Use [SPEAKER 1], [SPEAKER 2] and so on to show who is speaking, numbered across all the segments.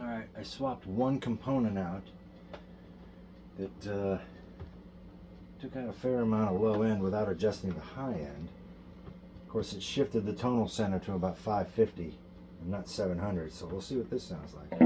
[SPEAKER 1] Alright, I swapped one component out that took out a fair amount of low end without adjusting the high end. Of course, it shifted the tonal center to about 550 and not 700, so we'll see what this sounds like.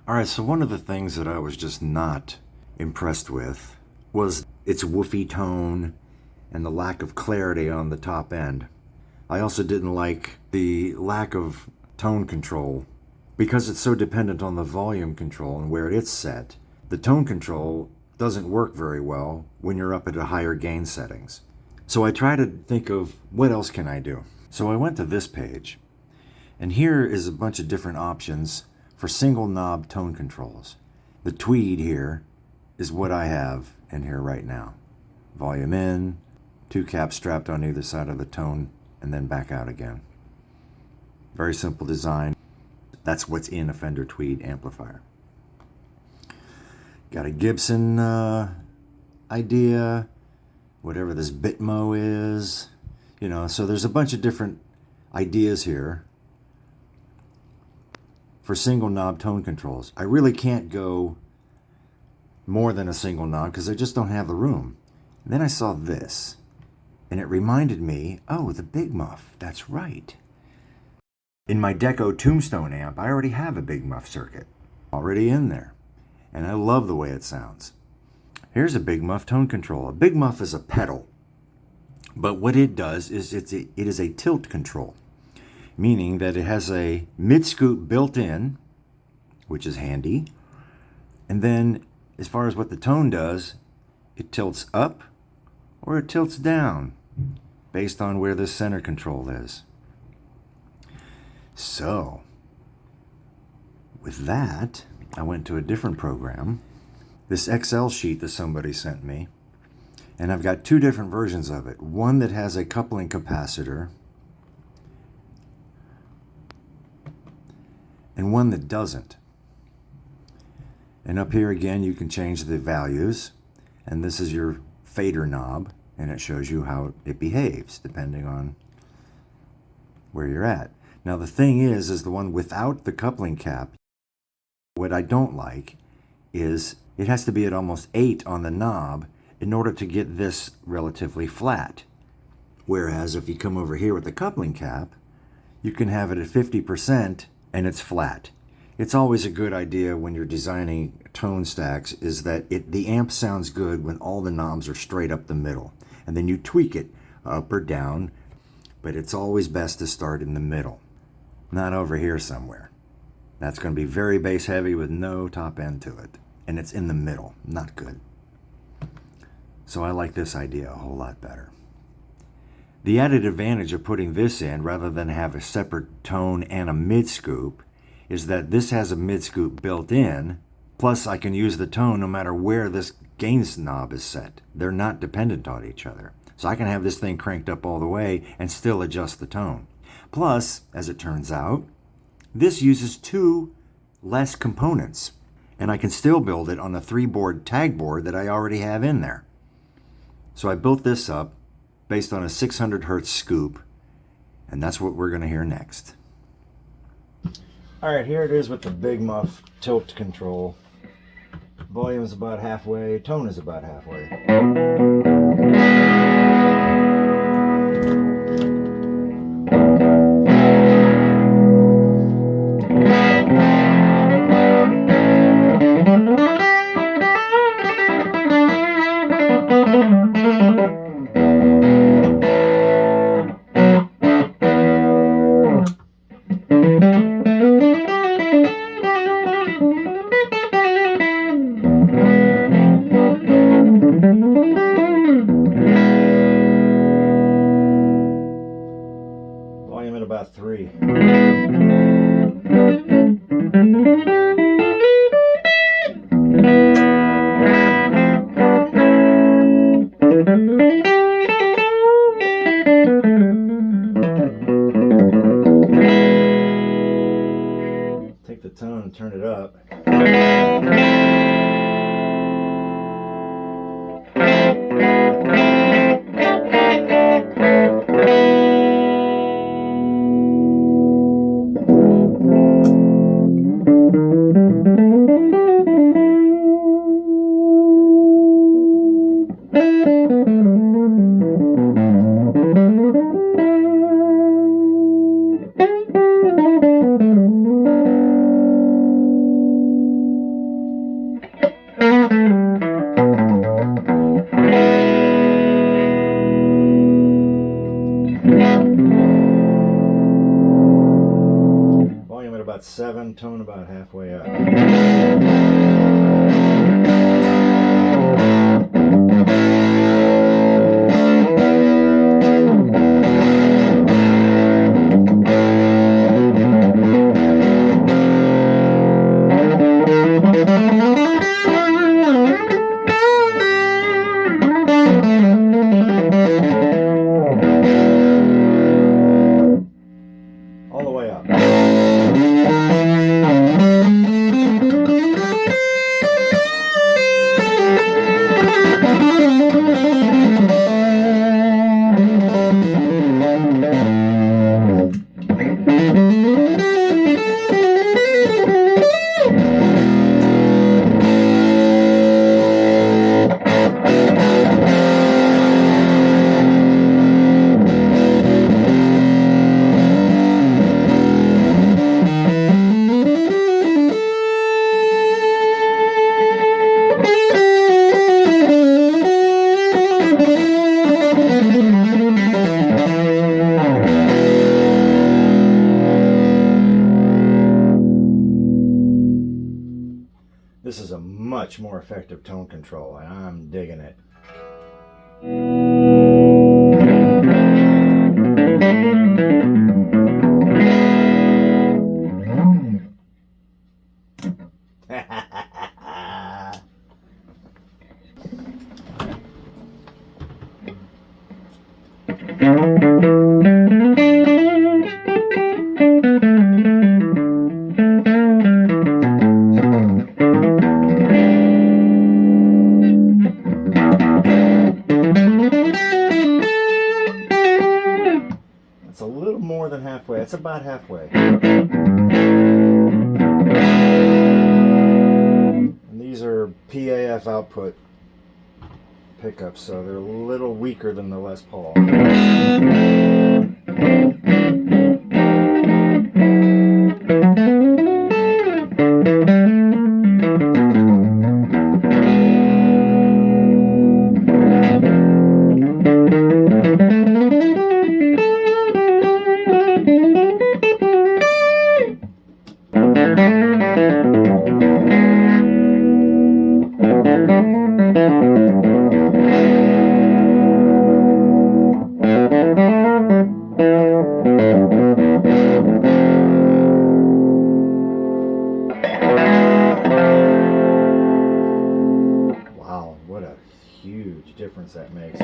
[SPEAKER 1] Alright, so one of the things that I was just not impressed with was its woofy tone and the lack of clarity on the top end. I also didn't like the lack of tone control. Because it's so dependent on the volume control and where it's set, the tone control doesn't work very well when you're up at a higher gain settings. So I try to think of what else can I do. So I went to this page, and here is a bunch of different options for single knob tone controls. The tweed here is what I have in here right now. Volume in, two caps strapped on either side of the tone, and then back out again. Very simple design. That's what's in a Fender Tweed amplifier. Got a Gibson idea, whatever this Bitmo is, so there's a bunch of different ideas here for single knob tone controls. I really can't go more than a single knob because I just don't have the room. And then I saw this, and it reminded me, oh, the Big Muff, that's right. In my Deco Tombstone amp, I already have a Big Muff circuit already in there, and I love the way it sounds. Here's a Big Muff tone control. A Big Muff is a pedal, but what it does is it is a tilt control, meaning that it has a mid-scoop built in, which is handy, and then as far as what the tone does, it tilts up or it tilts down based on where the center control is. So, with that, I went to a different program, this Excel sheet that somebody sent me, and I've got two different versions of it. One that has a coupling capacitor, and one that doesn't. And up here again, you can change the values, and this is your fader knob, and it shows you how it behaves depending on where you're at. Now the thing is the one without the coupling cap, what I don't like is it has to be at almost 8 on the knob in order to get this relatively flat. Whereas if you come over here with the coupling cap, you can have it at 50% and it's flat. It's always a good idea when you're designing tone stacks is that the amp sounds good when all the knobs are straight up the middle. And then you tweak it up or down, but it's always best to start in the middle, not over here somewhere. That's going to be very bass heavy with no top end to it. And it's in the middle, not good. So I like this idea a whole lot better. The added advantage of putting this in rather than have a separate tone and a mid scoop is that this has a mid scoop built in, plus I can use the tone no matter where this gain knob is set. They're not dependent on each other. So I can have this thing cranked up all the way and still adjust the tone. Plus, as it turns out, this uses 2 less components, and I can still build it on a 3-board tag board that I already have in there. So I built this up based on a 600 hertz scoop, and that's what we're going to hear next. All right, here it is with the Big Muff tilt control. Volume is about halfway, tone is about halfway. about 7, tone about halfway up. All the way up. This is a much more effective tone control, and I'm digging it. It's a little more than halfway. It's about halfway. And these are PAF output pickups, so they're a little weaker than the Les Paul. Wow, what a huge difference that makes.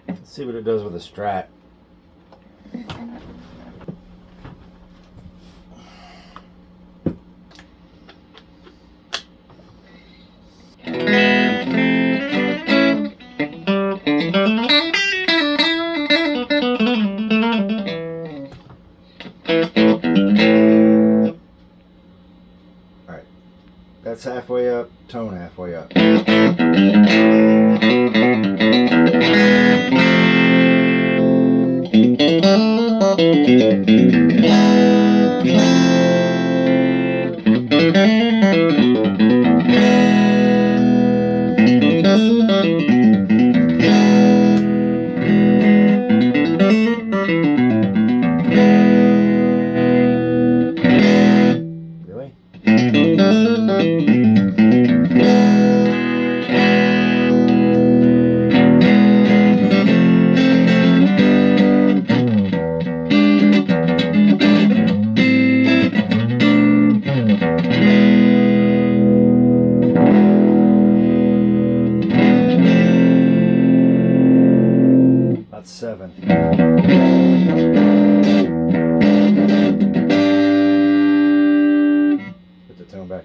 [SPEAKER 1] Let's see what it does with a Strat. Alright, that's halfway up, tone halfway up. Really?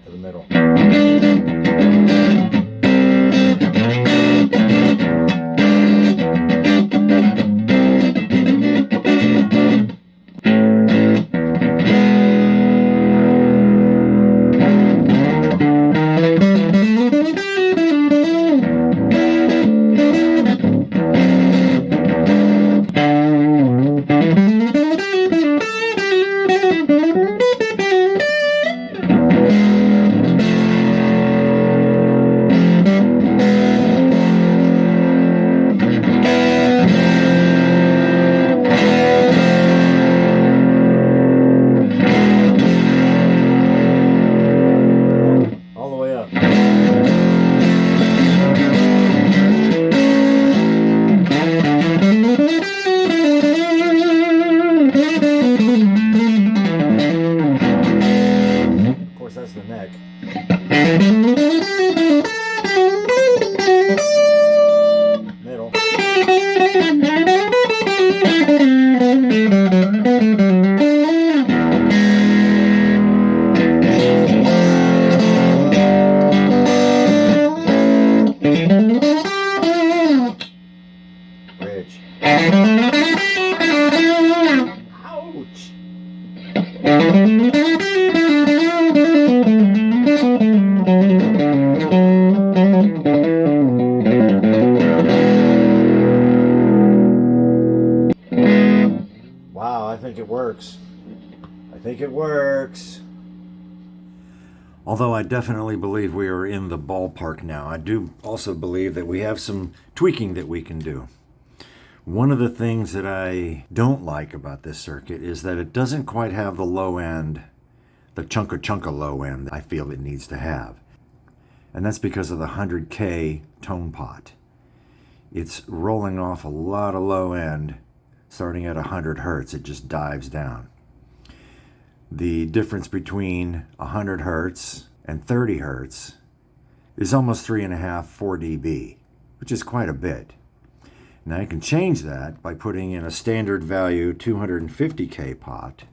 [SPEAKER 1] to the middle. All the way up. Of course, that's the neck. Middle. Bridge. Ouch! Wow, I think it works. I think it works. Although I definitely believe we are in the ballpark now, I do also believe that we have some tweaking that we can do. One of the things that I don't like about this circuit is that it doesn't quite have the low end, the chunka low end I feel it needs to have. And that's because of the 100K tone pot. It's rolling off a lot of low end. Starting at 100 hertz, it just dives down. The difference between 100 hertz and 30 hertz is almost 3.5, 4 dB, which is quite a bit. Now you can change that by putting in a standard value 250K pot,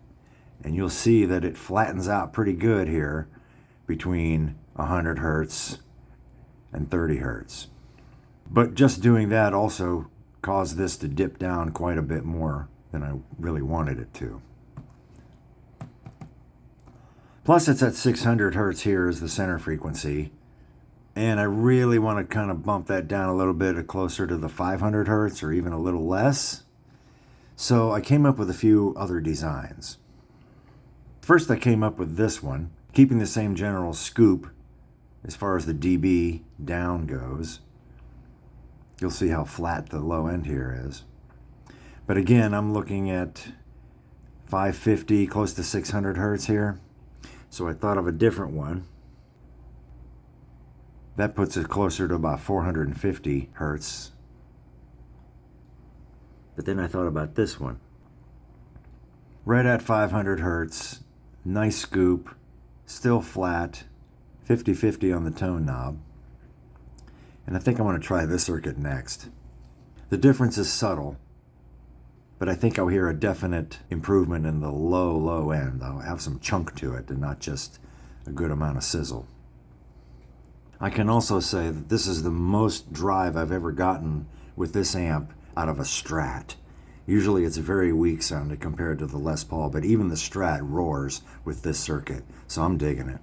[SPEAKER 1] and you'll see that it flattens out pretty good here between 100 hertz and 30 hertz. But just doing that also caused this to dip down quite a bit more than I really wanted it to. Plus it's at 600 hertz here as the center frequency, and I really want to kind of bump that down a little bit closer to the 500 hertz or even a little less. So I came up with a few other designs. First I came up with this one, keeping the same general scoop as far as the dB down goes. You'll see how flat the low end here is. But again, I'm looking at 550, close to 600 hertz here. So I thought of a different one. That puts it closer to about 450 hertz. But then I thought about this one. Right at 500 hertz, nice scoop, still flat, 50-50 on the tone knob. And I think I want to try this circuit next. The difference is subtle, but I think I'll hear a definite improvement in the low end. I'll have some chunk to it and not just a good amount of sizzle. I can also say that this is the most drive I've ever gotten with this amp out of a Strat. Usually it's very weak sounding compared to the Les Paul, but even the Strat roars with this circuit, so I'm digging it.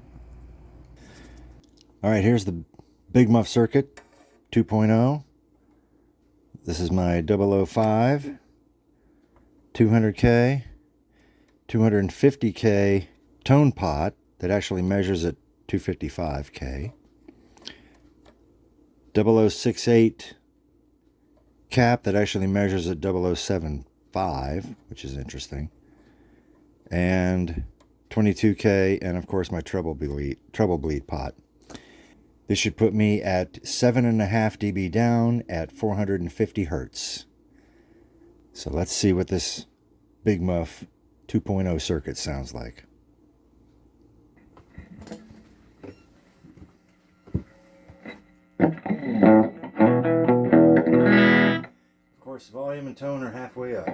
[SPEAKER 1] All right, here's the Big Muff circuit 2.0. This is my 005, 200K, 250K tone pot that actually measures at 255K. 0068 cap that actually measures at 0075, which is interesting. And 22K, and of course my treble bleed pot. This should put me at 7.5 dB down at 450 hertz. So let's see what this Big Muff 2.0 circuit sounds like. Of course, volume and tone are halfway up.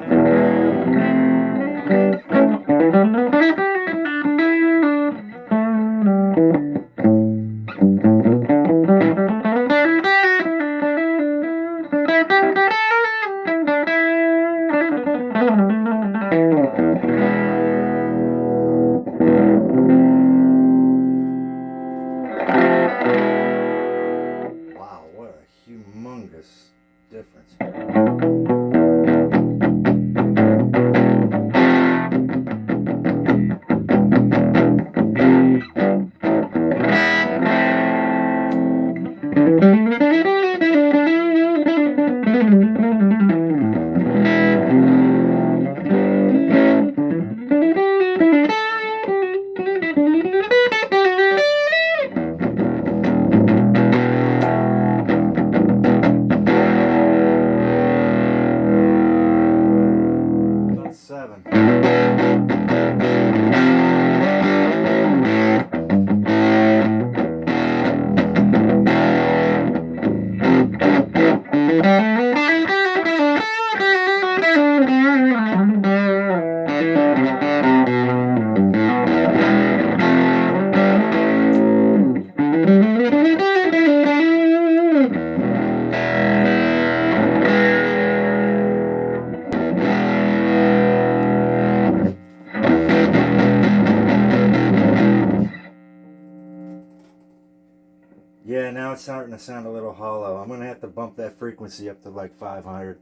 [SPEAKER 1] now it's starting to sound a little hollow. I'm going to have to bump that frequency up to like 500,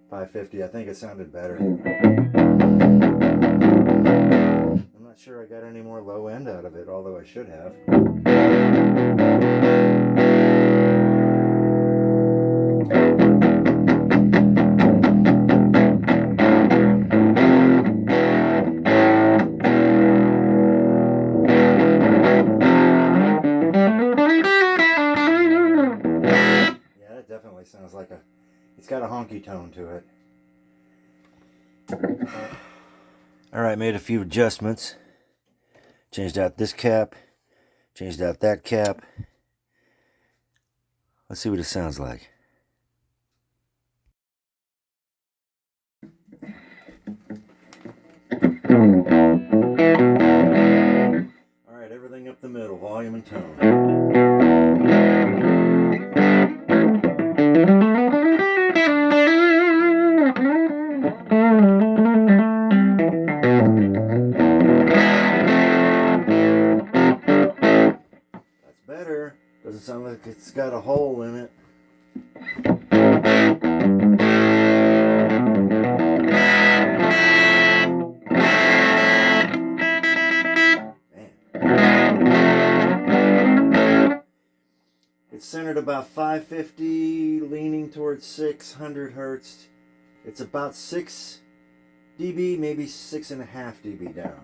[SPEAKER 1] 550. I think it sounded better. I'm not sure I got any more low end out of it, although I should have. Definitely sounds like it's got a honky tone to it. Alright, made a few adjustments. Changed out this cap, changed out that cap. Let's see what it sounds like. Alright, everything up the middle, volume and tone. Better. Doesn't sound like it's got a hole in it. Man. It's centered about 550, leaning towards 600 hertz. It's about 6 dB, maybe 6.5 dB down.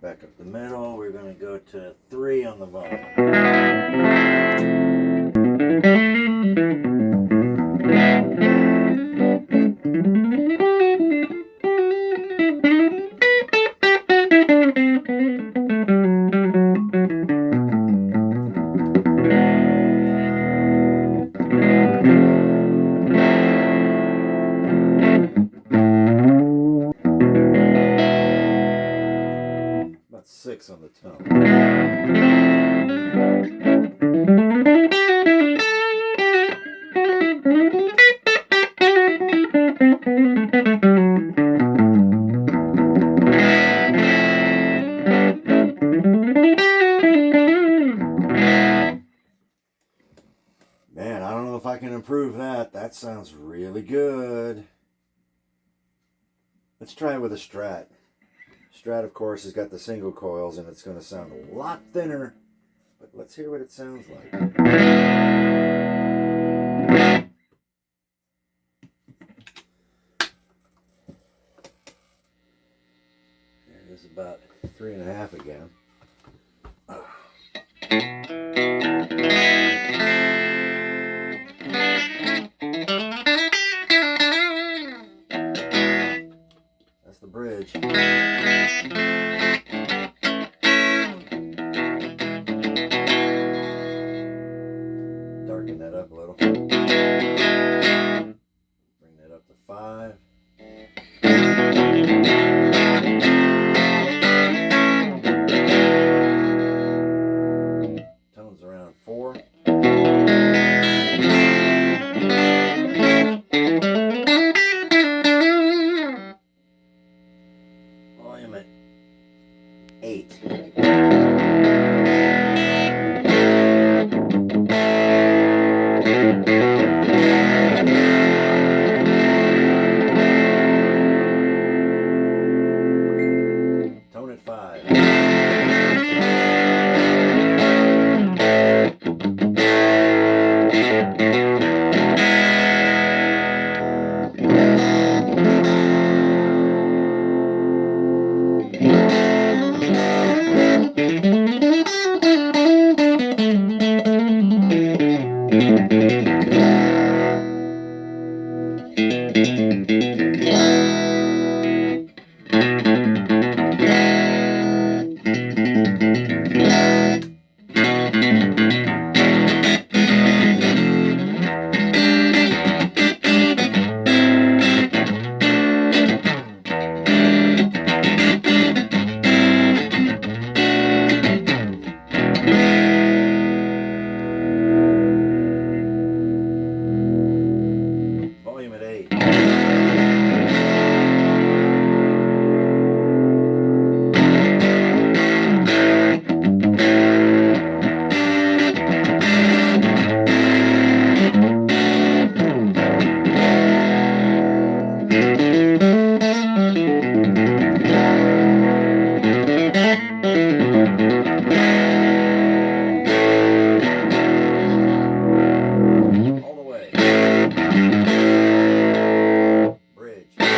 [SPEAKER 1] Back up the middle, we're going to go to 3 on the volume. About 6 on the tone. Man, I don't know if I can improve that. That sounds really good. Let's try it with a Strat. Strat, of course, has got the single coils, and it's going to sound a lot thinner. But let's hear what it sounds like. It is about 3.5 again. That's the bridge. a little. Bring that up to 5. Tones around 4. Volume at 8. Tone at 5. Volume at 8. All the way. Bridge. Knock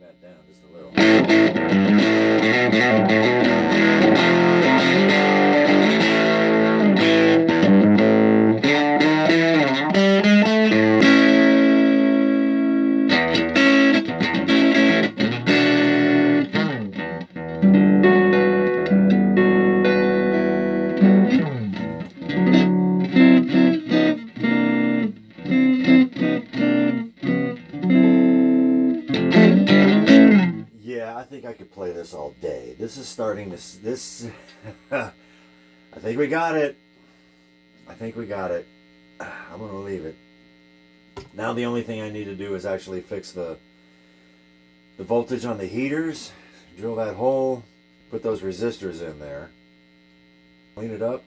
[SPEAKER 1] that down just a little. Yeah, I think I could play this all day. This is starting to... This... I think we got it. I think we got it. I'm going to leave it. Now the only thing I need to do is actually fix the voltage on the heaters. Drill that hole. Put those resistors in there. Clean it up.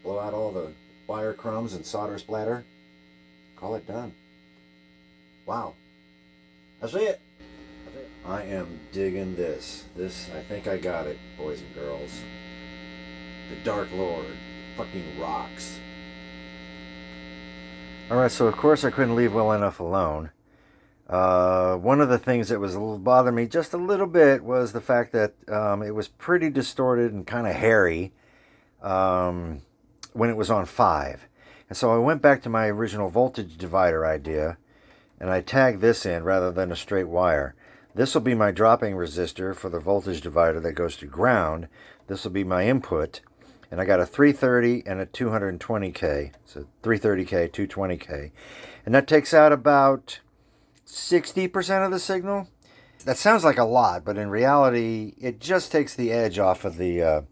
[SPEAKER 1] Blow out all the wire crumbs and solder splatter. Call it done. Wow. That's it. I am digging this. I think I got it, boys and girls. The Dark Lord fucking rocks. Alright, so of course I couldn't leave well enough alone. One of the things that was bothering me just a little bit was the fact that it was pretty distorted and kind of hairy when it was on 5. And so I went back to my original voltage divider idea, and I tagged this in rather than a straight wire. This will be my dropping resistor for the voltage divider that goes to ground. This will be my input. And I got a 330 and a 220K. So 330K, 220K. And that takes out about 60% of the signal. That sounds like a lot, but in reality, it just takes the edge off of the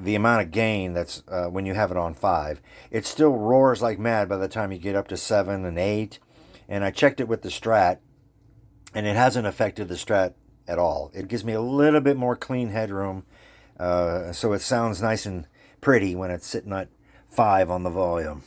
[SPEAKER 1] amount of gain that's when you have it on 5. It still roars like mad by the time you get up to 7 and 8. And I checked it with the Strat, and it hasn't affected the Strat at all. It gives me a little bit more clean headroom, so it sounds nice and pretty when it's sitting at 5 on the volume.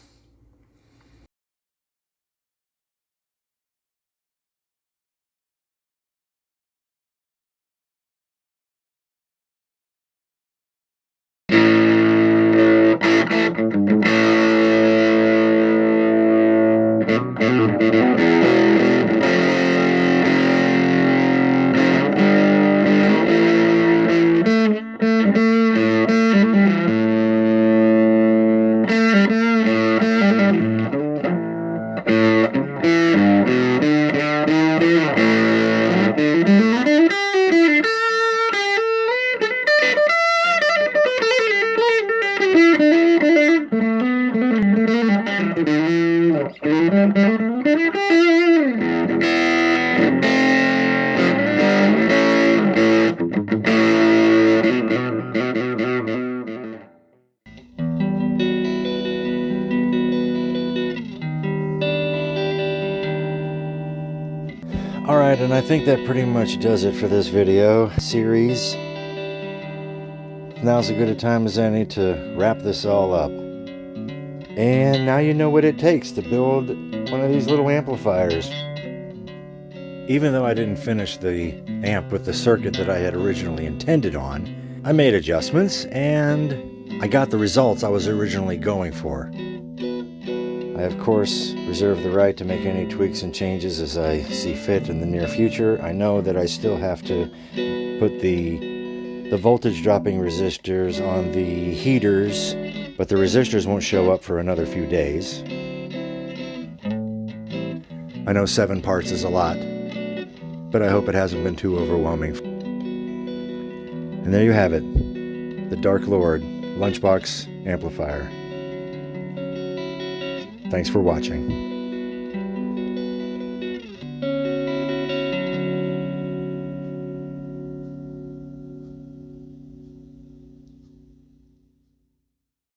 [SPEAKER 1] Alright, and I think that pretty much does it for this video series. Now's as good a time as any to wrap this all up. And now you know what it takes to build one of these little amplifiers. Even though I didn't finish the amp with the circuit that I had originally intended on, I made adjustments and I got the results I was originally going for. I, of course, reserve the right to make any tweaks and changes as I see fit in the near future. I know that I still have to put the voltage dropping resistors on the heaters, but the resistors won't show up for another few days. I know 7 parts is a lot, but I hope it hasn't been too overwhelming. And there you have it, the Dark Lord lunchbox amplifier. Thanks for watching.